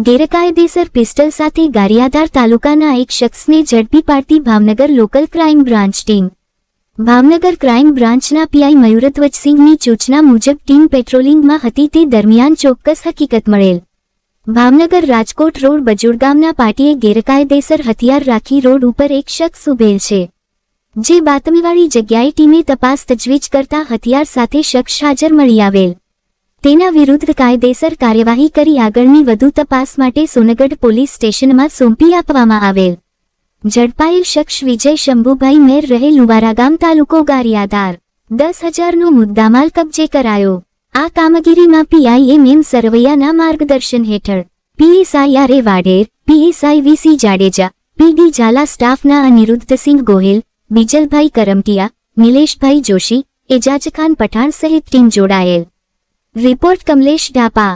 ગેરકાયદેસર પિસ્ટલ સાથે ગારિયાધાર તાલુકાના એક શખ્સને ઝડપી પાડતી Bhavnagar local crime branch team. Bhavnagar crime બ્રાન્ચના પીઆઈ મયુરધ્વજસિંહની સૂચના મુજબ ટીમ પેટ્રોલિંગમાં હતી તે દરમિયાન ચોક્કસ હકીકત મળેલ. ભાવનગર રાજકોટ રોડ બજુડગામના પાટીએ ગેરકાયદેસર હથિયાર રાખી રોડ ઉપર એક શખ્સ ઉભેલ છે. જે બાતમીવાળી જગ્યાએ ટીમે તપાસ તજવીજ કરતા હથિયાર સાથે શખ્સ હાજર મળી આવેલ. તેના વિરુદ્ધ કાયદેસર કાર્યવાહી કરી આગળની વધુ તપાસ માટે સોનગઢ પોલીસ સ્ટેશનમાં સોંપી આપવામાં આવેલ. ઝડપાયેલ શખ્સ વિજય શંભુભાઈ મેર રહે લુવારા ગામ તાલુકો ગારિયાધાર 10,000નો મુદ્દામાલ કબજે કરાયો. આ કામગીરીમાં પીઆઈ એમ સરવૈયાના માર્ગદર્શન હેઠળ પીએસઆઈ આર એ વાઢેર, પીએસઆઈ વીસી જાડેજા, પીડી ઝાલા સ્ટાફના અનિરુદ્ધસિંહ ગોહિલ, બીજલભાઈ કરમટિયા, નિલેશભાઈ જોશી, એજાજખાન પઠાણ સહિત ટીમ જોડાયેલ. રિપોર્ટ કમલેશ ઢાપા.